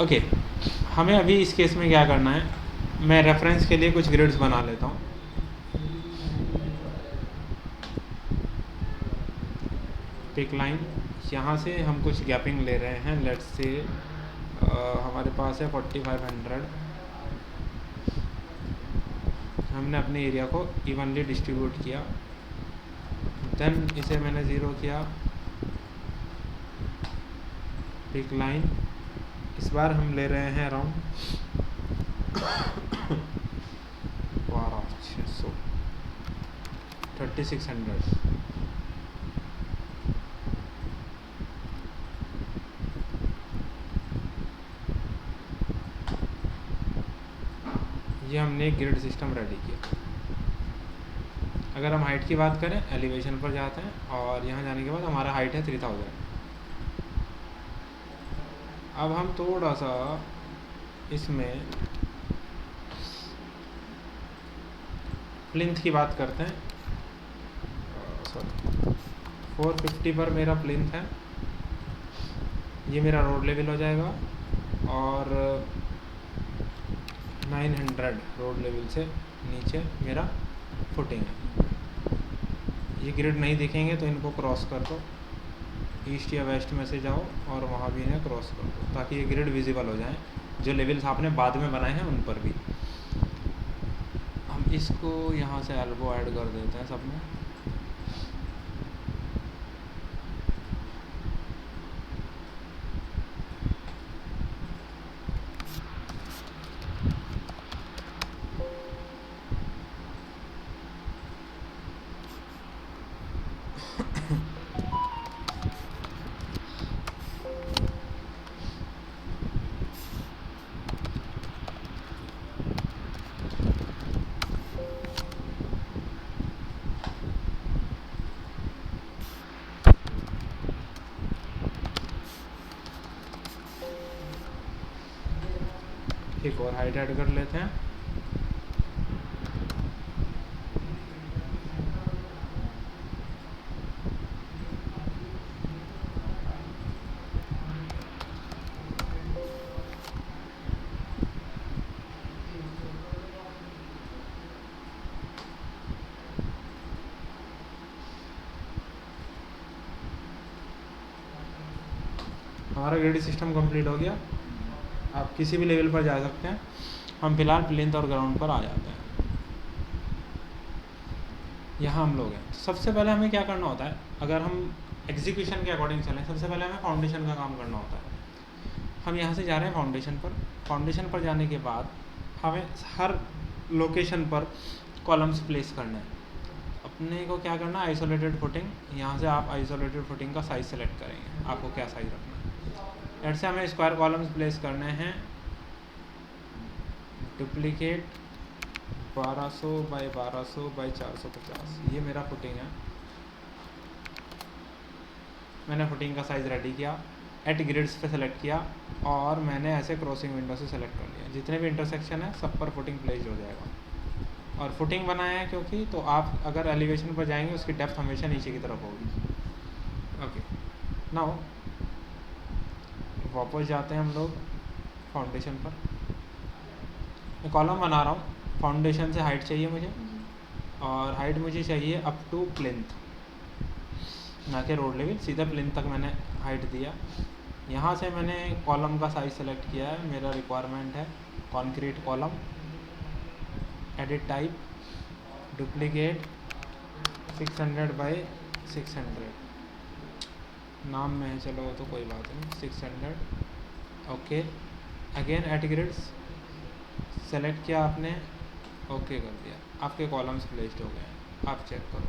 Okay, हमें अभी इस केस में क्या करना है, मैं रेफरेंस के लिए कुछ ग्रिड्स बना लेता हूँ। पिक लाइन, यहाँ से हम कुछ गैपिंग ले रहे हैं, लेट्स से हमारे पास है 4500। हमने अपने एरिया को इवनली डिस्ट्रीब्यूट किया, देन इसे मैंने ज़ीरो किया। पिक लाइन, इस बार हम ले रहे हैं अराउंड 12,600 3600। ये हमने एक ग्रिड सिस्टम रेडी किया। अगर हम हाइट की बात करें, एलिवेशन पर जाते हैं और यहाँ जाने के बाद हमारा हाइट है 3000। अब हम थोड़ा सा इसमें प्लिंथ की बात करते हैं। सॉरी, 450 पर मेरा प्लिंथ है, ये मेरा रोड लेवल हो जाएगा, और 900 रोड लेवल से नीचे मेरा फुटिंग है। ये ग्रिड नहीं दिखेंगे तो इनको क्रॉस कर दो, ईस्ट या वेस्ट में से जाओ और वहाँ भी इन्हें क्रॉस कर दो, ताकि ये ग्रिड विजिबल हो जाए। जो लेवल्स आपने बाद में बनाए हैं उन पर भी हम इसको यहाँ से एल्बो ऐड कर देते हैं सब में। एक और हाइट ऐड कर लेते हैं। हमारा ग्रिड सिस्टम कंप्लीट हो गया। आप किसी भी लेवल पर जा सकते हैं। हम फिलहाल प्लिंथ और ग्राउंड पर आ जाते हैं। यहाँ हम लोग हैं। सबसे पहले हमें क्या करना होता है, अगर हम एग्जीक्यूशन के अकॉर्डिंग चलें, सबसे पहले हमें फाउंडेशन का काम करना होता है। हम यहाँ से जा रहे हैं फाउंडेशन पर। फाउंडेशन पर जाने के बाद हमें हर लोकेशन पर कॉलम्स प्लेस करने हैं। अपने को क्या करना है, आइसोलेटेड फुटिंग। यहाँ से आप आइसोलेटेड फुटिंग का साइज़ सेलेक्ट करेंगे, आपको क्या साइज़ रखना है। ऐसे हमें स्क्वायर कॉलम्स प्लेस करने हैं। डुप्लीकेट 1200 बाई 1200 बाई 450, ये मेरा फुटिंग है। मैंने फुटिंग का साइज़ रेडी किया, एट ग्रिड्स पे सेलेक्ट किया, और मैंने ऐसे क्रॉसिंग विंडो से सेलेक्ट कर लिया। जितने भी इंटरसेक्शन है सब पर फुटिंग प्लेस हो जाएगा। और फुटिंग बनाया है क्योंकि, तो आप अगर एलिवेशन पर जाएंगे उसकी डेप्थ हमेशा नीचे की तरफ होगी। ओके, नाउ वापस जाते हैं हम लोग फाउंडेशन पर। मैं कॉलम बना रहा हूँ। फाउंडेशन से हाइट चाहिए मुझे, और हाइट मुझे चाहिए अप टू प्लिंथ, ना कि रोड लेवल, सीधा प्लिंथ तक मैंने हाइट दिया। यहाँ से मैंने कॉलम का साइज़ सेलेक्ट किया है। मेरा रिक्वायरमेंट है concrete column. Edit type, duplicate 600 by 600, नाम में है, चलो तो कोई बात नहीं, 600। Okay, again eight grids select किया आपने, ओके कर दिया, आपके कॉलम्स प्लेस्ड हो गए हैं। आप चेक करो।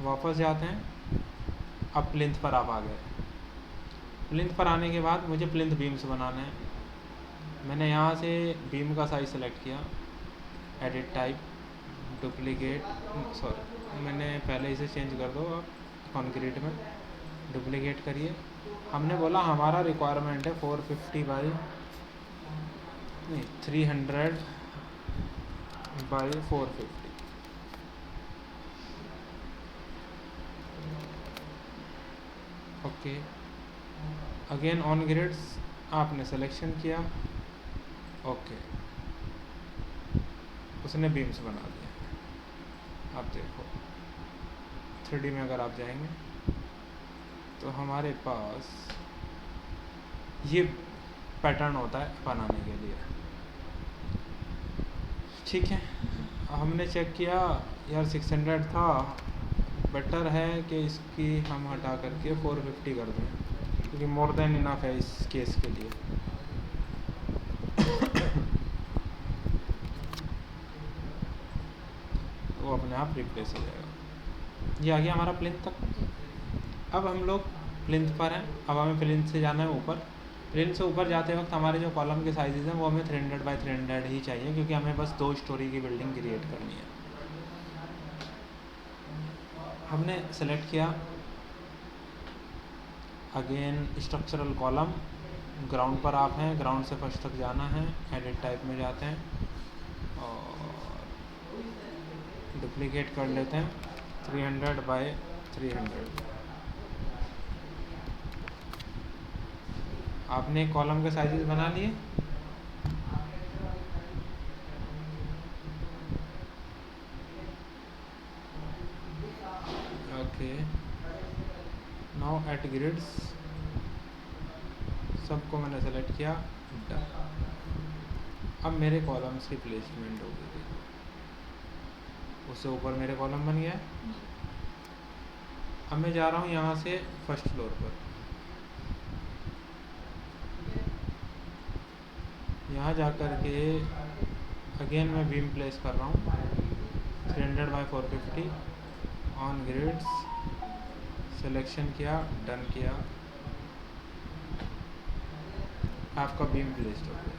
वापस जाते हैं। अब प्लिंथ पर आप आ गए। प्लिंथ पर आने के बाद मुझे प्लिंथ बीम्स बनाने हैं। मैंने यहाँ से बीम का साइज़ सेलेक्ट किया, एडिट टाइप, डुप्लीकेट, सॉरी मैंने पहले इसे चेंज कर दो आप कॉन्क्रीट में, डुप्लीकेट करिए। हमने बोला हमारा रिक्वायरमेंट है 450 बाई, नहीं 300 by 450। Okay, again on grids आपने सिलेक्शन किया, ओके, उसने बीम्स बना दिया। अब देखो 3D में अगर आप जाएंगे तो हमारे पास ये पैटर्न होता है बनाने के लिए। ठीक है, हमने चेक किया यार 600 था, बेटर है कि इसकी हम हटा करके 450 कर दें, क्योंकि मोर देन इनफ है इस केस के लिए। वो अपने आप रिप्लेस हो जाएगा। ये आ गया हमारा प्लिंथ तक। अब हम लोग प्लिंथ पर हैं, अब हमें प्लिंथ से जाना है ऊपर। प्लिंथ से ऊपर जाते वक्त हमारे जो कॉलम के साइजेस हैं वो हमें 300 बाई 300 ही चाहिए, क्योंकि हमें बस 2 स्टोरी की बिल्डिंग क्रिएट करनी है। हमने सेलेक्ट किया, अगेन स्ट्रक्चरल कॉलम, ग्राउंड पर आप हैं, ग्राउंड से फर्स्ट तक जाना है, एडिट टाइप में जाते हैं और डुप्लीकेट कर लेते हैं 300 बाई 300। आपने कॉलम के साइजेस बना लिए। ओके, नाउ एट ग्रिड्स सबको मैंने सेलेक्ट किया, डन। अब मेरे कॉलम्स की प्लेसमेंट हो गई, उससे ऊपर मेरे कॉलम बन गया। अब मैं जा रहा हूँ यहाँ से फर्स्ट फ्लोर पर। यहाँ जा कर के अगेन मैं बीम प्लेस कर रहा हूँ 300 बाई 450 ऑन ग्रिड्स, सिलेक्शन किया, डन किया, आपका बीम प्लेस्ड हो गया।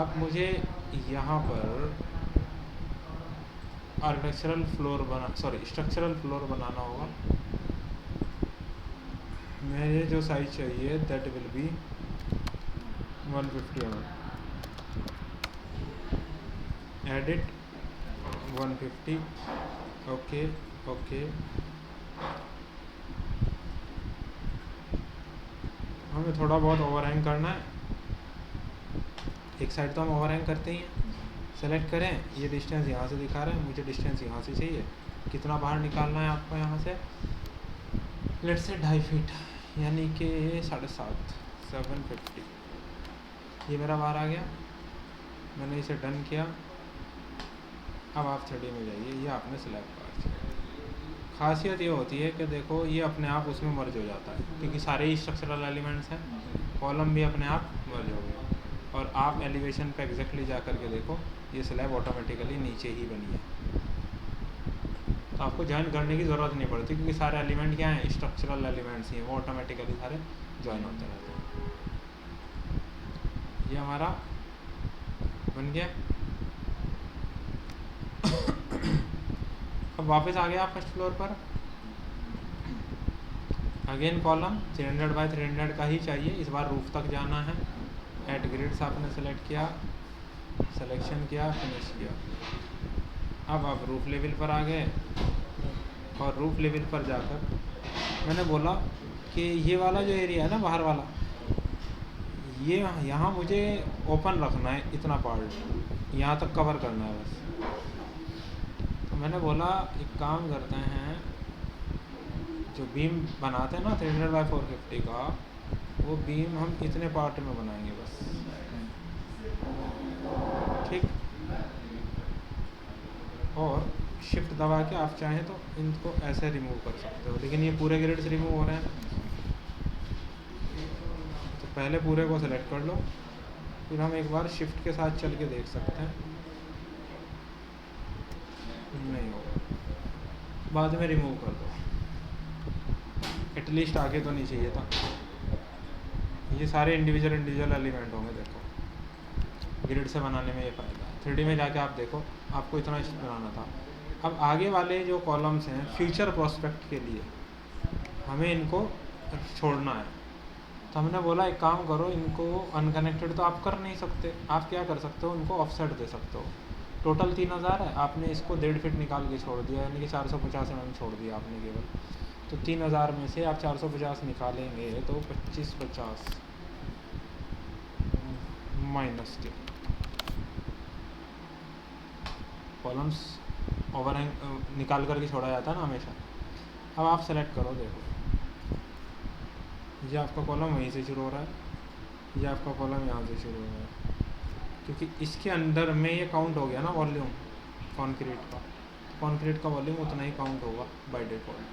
अब मुझे यहाँ पर स्ट्रक्चरल फ्लोर बनाना होगा। मुझे जो साइज चाहिए that will be 150 mm, edit 150, okay okay. हमें थोड़ा बहुत ओवरहैंग करना है, एक साइड तो हम ओवरहैंग करते ही हैं। सेलेक्ट करें, ये डिस्टेंस यहाँ से दिखा रहा है, मुझे डिस्टेंस यहाँ से चाहिए। कितना बाहर निकालना है आपको यहाँ से, लेट्स से 2.5 फीट, यानी कि 7.5, 750। ये मेरा बाहर आ गया, मैंने इसे डन किया। अब आप 3D में जाइए, ये आपने सिलेक्ट कर। खासियत ये होती है कि देखो ये अपने आप उसमें मर्ज हो जाता है, क्योंकि सारे ही स्ट्रक्चरल एलिमेंट्स हैं, कॉलम भी अपने आप मर्ज हो गए। और आप एलिवेशन पे एग्जैक्टली जा कर के देखो, ये स्लैब ऑटोमेटिकली नीचे ही बनी है, तो आपको ज्वाइन करने की ज़रूरत नहीं पड़ती, क्योंकि सारे एलिमेंट क्या हैं, स्ट्रक्चरल एलिमेंट्स ही हैं, वो ऑटोमेटिकली सारे ज्वाइन होते रहते हैं। ये हमारा बन गया। अब वापस आ गया फर्स्ट फ्लोर पर, अगेन कॉलम 300 बाई 300 का ही चाहिए, इस बार रूफ तक जाना है। एट ग्रिड्स आपने सेलेक्ट किया, सिलेक्शन किया, फिनिश किया। अब आप रूफ लेवल पर आ गए, और रूफ लेवल पर जाकर मैंने बोला कि ये वाला जो एरिया है ना बाहर वाला, ये यहाँ मुझे ओपन रखना है, इतना पार्ट यहाँ तक कवर करना है बस। तो मैंने बोला एक काम करते हैं, जो बीम बनाते हैं ना 300 बाई 450 का, वो बीम हम इतने पार्ट में बनाएंगे बस, ठीक। और शिफ्ट दबा के आप चाहें तो इनको ऐसे रिमूव कर सकते हो, लेकिन ये पूरे ग्रिड से रिमूव हो रहे हैं, तो पहले पूरे को सेलेक्ट कर लो, फिर हम एक बार शिफ्ट के साथ चल के देख सकते हैं। नहीं होगा, बाद में रिमूव कर दो, एटलीस्ट आगे तो नहीं चाहिए था। ये सारे इंडिविजुअल एलिमेंट होंगे, देखो ग्रिड से बनाने में ये फ़ायदा है। 3D में जाके आप देखो, आपको इतना बनाना था। अब आगे वाले जो कॉलम्स हैं फ्यूचर प्रोस्पेक्ट के लिए हमें इनको छोड़ना है, तो हमने बोला एक काम करो, इनको अनकनेक्टेड तो आप कर नहीं सकते, आप क्या कर सकते हो, उनको ऑफसेट दे सकते हो। टोटल 3000 है, आपने इसको 1.5 फीट निकाल के छोड़ दिया, यानी कि 450 mm छोड़ दिया आपने केवल। तो 3000 में से आप 450 निकालेंगे तो 2550 माइनस के कॉलम्स ओवरहैंग निकाल करके छोड़ा जाता है ना हमेशा। अब आप सेलेक्ट करो, देखो ये आपका कॉलम वहीं से शुरू हो रहा है, ये आपका कॉलम यहाँ से शुरू हो रहा है, क्योंकि इसके अंदर में ये काउंट हो गया ना वॉल्यूम कॉन्क्रीट का। कॉन्क्रीट का वॉल्यूम उतना ही काउंट होगा बाय डिफ़ॉल्ट।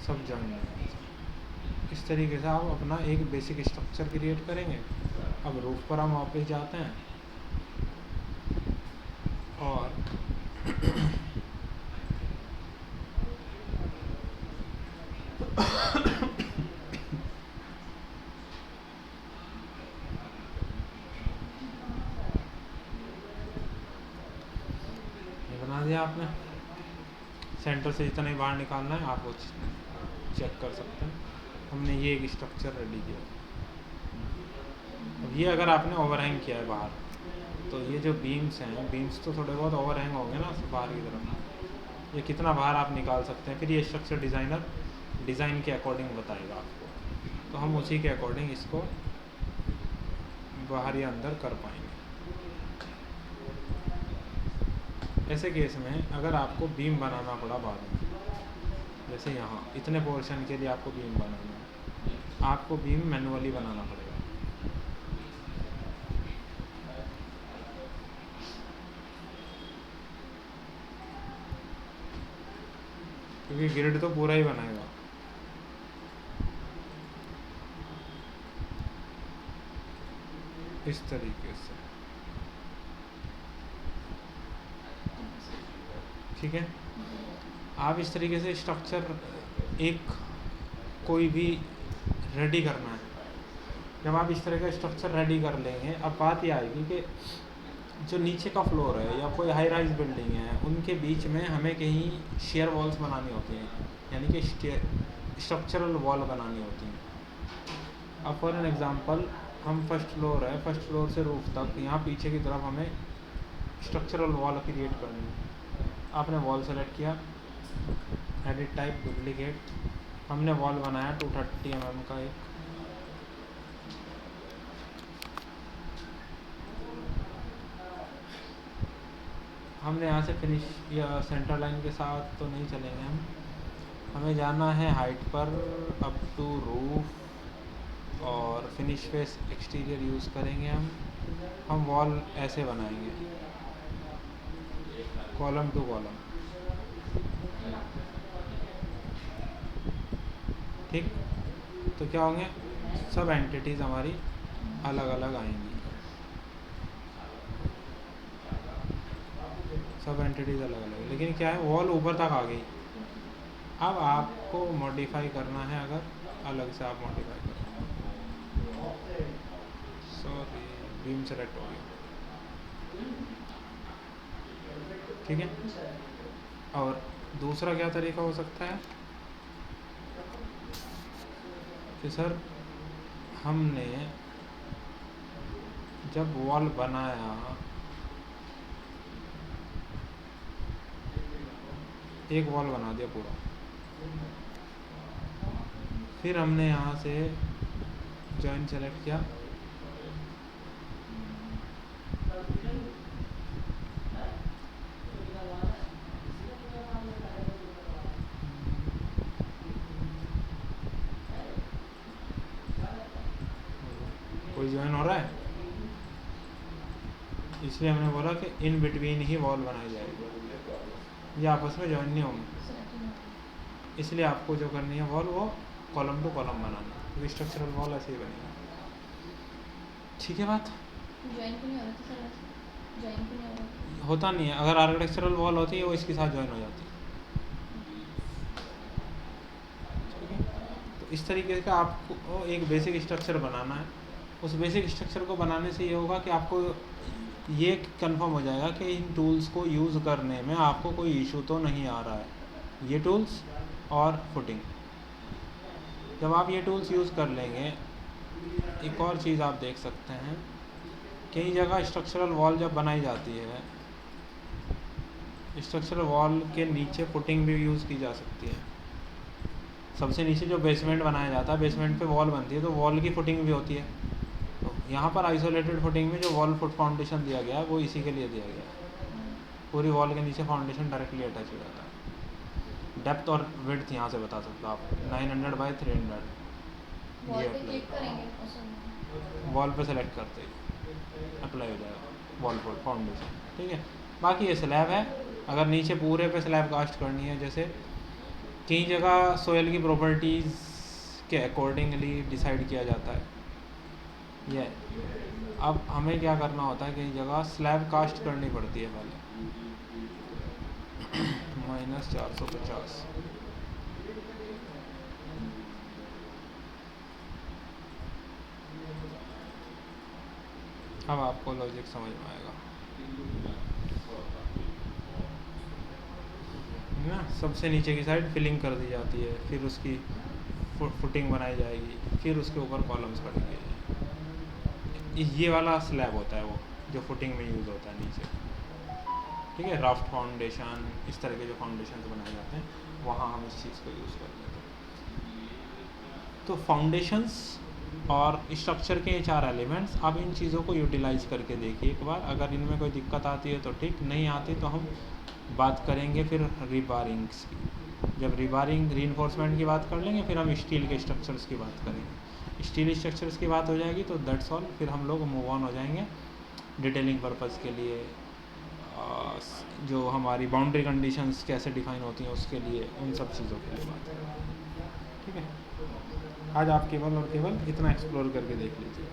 सब जॉइन है। इस तरीके से आप अपना एक बेसिक स्ट्रक्चर क्रिएट करेंगे। अब रूफ पर हम वापस जाते हैं और ये बना दिया आपने। सेंटर से जितना ही बाहर निकालना है आप वो चेक कर सकते हैं। हमने ये एक स्ट्रक्चर रेडी किया। अब ये अगर आपने ओवरहैंग किया है बाहर, तो ये जो बीम्स हैं, बीम्स तो थोड़े बहुत ओवरहैंग होंगे ना बाहर की तरफ, ये कितना बाहर आप निकाल सकते हैं, फिर ये स्ट्रक्चर डिज़ाइनर डिज़ाइन के अकॉर्डिंग बताएगा आपको। तो हम उसी के अकॉर्डिंग इसको बाहर या अंदर कर पाएंगे। ऐसे केस में अगर आपको बीम बनाना पड़ा बाद में, जैसे यहाँ इतने पोर्शन के लिए आपको बीम बनाना है, आपको बीम मैनुअली बनाना पड़ेगा। क्योंकि ग्रिड तो पूरा ही बनाएगा। इस तरीके से, ठीक है। आप इस तरीके से स्ट्रक्चर एक कोई भी रेडी करना है। जब आप इस तरह का स्ट्रक्चर रेडी कर लेंगे, अब बात ये आएगी कि जो नीचे का फ्लोर है या कोई हाई राइज बिल्डिंग है, उनके बीच में हमें कहीं शेयर वॉल्स बनानी होती हैं, यानी कि स्ट्रक्चरल वॉल बनानी होती हैं। अब फॉर एन एग्जांपल हम फर्स्ट फ्लोर है, फर्स्ट फ्लोर से रूफ तक यहाँ पीछे की तरफ हमें स्ट्रक्चरल वॉल क्रिएट करनी है। आपने वॉल सेलेक्ट किया, एडिट टाइप डुप्लीकेट, हमने वॉल बनाया 230 mm का एक। हमने यहाँ से फिनिश या सेंटर लाइन के साथ तो नहीं चलेंगे हम, हमें जाना है हाइट पर अप टू रूफ, और फिनिश फेस एक्सटीरियर यूज़ करेंगे हम वॉल ऐसे बनाएंगे कॉलम टू कॉलम, ठीक। तो क्या होंगे, सब एंटिटीज़ हमारी अलग अलग आएंगी, सब एंटिटीज़ अलग अलग, लेकिन क्या है वॉल ऊपर तक आ गई। अब आपको मॉडिफाई करना है, अगर अलग से आप मॉडिफाई करें, सॉरी बीम सेलेक्ट हो गया, ठीक है। और दूसरा क्या तरीका हो सकता है कि सर हमने जब वॉल बनाया, एक वॉल बना दिया पूरा, फिर हमने यहाँ से जॉइन सेलेक्ट किया, कोई जॉइन हो रहा है, इसलिए हमने बोला कि इन बिटवीन ही वॉल बनाई जाएगी, ये आपस में जॉइन नहीं होंगे। इसलिए आपको जो करनी है वॉल, वो कॉलम टू कॉलम बनाना है, क्योंकि स्ट्रक्चरल वॉल ऐसे ही बनेगी, ठीक है। बात जॉइन क्यों नहीं हो रहा था सर? जॉइन क्यों नहीं हो रहा? होता नहीं है, अगर आर्किटेक्चरल वॉल होती है वो इसके साथ जॉइन हो जाती है, ठीक है। तो इस तरीके का आपको एक बेसिक स्ट्रक्चर बनाना है। उस बेसिक स्ट्रक्चर को बनाने से ये होगा कि आपको ये कंफर्म हो जाएगा कि इन टूल्स को यूज़ करने में आपको कोई इशू तो नहीं आ रहा है, ये टूल्स और फुटिंग। जब आप ये टूल्स यूज़ कर लेंगे, एक और चीज़ आप देख सकते हैं, कई जगह स्ट्रक्चरल वॉल जब बनाई जाती है स्ट्रक्चरल वॉल के नीचे फुटिंग भी यूज़ की जा सकती है। सबसे नीचे जो बेसमेंट बनाया जाता है, बेसमेंट पे वॉल बनती है तो वॉल की फुटिंग भी होती है। तो यहाँ पर आइसोलेटेड फुटिंग में जो वॉल फुट फाउंडेशन दिया गया है वो इसी के लिए दिया गया है। पूरी वॉल के नीचे फाउंडेशन डायरेक्टली अटैच हो जाता है। डेप्थ और विड्थ यहाँ से बता सकते हो आप, 900 बाई 300 वॉल ये पे अप्लाई, क्लिक करेंगे पसंद। वॉल पे सेलेक्ट करते ही अप्लाई हो जाएगा वॉल फुट फाउंडेशन। ठीक है, बाकी ये स्लैब है। अगर नीचे पूरे पे स्लैब कास्ट करनी है, जैसे कई जगह सोयल की प्रॉपर्टीज़ के अकॉर्डिंगली डिसाइड किया जाता है ये। अब हमें क्या करना होता है, कई जगह स्लैब कास्ट करनी पड़ती है पहले। -450। अब आपको लॉजिक समझ में आएगा ना। सबसे नीचे की साइड फिलिंग कर दी जाती है, फिर उसकी फुटिंग बनाई जाएगी, फिर उसके ऊपर कॉलम्स कटेंगे। ये वाला स्लैब होता है वो जो फुटिंग में यूज़ होता है नीचे। ठीक है, राफ्ट फाउंडेशन, इस तरह के जो फाउंडेशन बनाए जाते हैं वहाँ हम इस चीज़ को यूज़ करते हैं। तो फाउंडेशंस और स्ट्रक्चर के ये 4 एलिमेंट्स, आप इन चीज़ों को यूटिलाइज़ करके देखिए एक बार। अगर इनमें कोई दिक्कत आती है तो ठीक, नहीं आती तो हम बात करेंगे फिर रिबारिंग्स की। जब रिबारिंग रीइंफोर्समेंट की बात कर लेंगे, फिर हम स्टील के स्ट्रक्चर्स की बात करेंगे। स्टील स्ट्रक्चर्स की बात हो जाएगी तो दैट्स ऑल, फिर हम लोग मूव ऑन हो जाएंगे डिटेलिंग पर्पज़ के लिए। जो हमारी बाउंड्री कंडीशंस कैसे डिफाइन होती हैं उसके लिए, उन सब चीज़ों के लिए बात करेंगे। ठीक है, आज आप केवल और केवल इतना एक्सप्लोर करके देख लीजिए।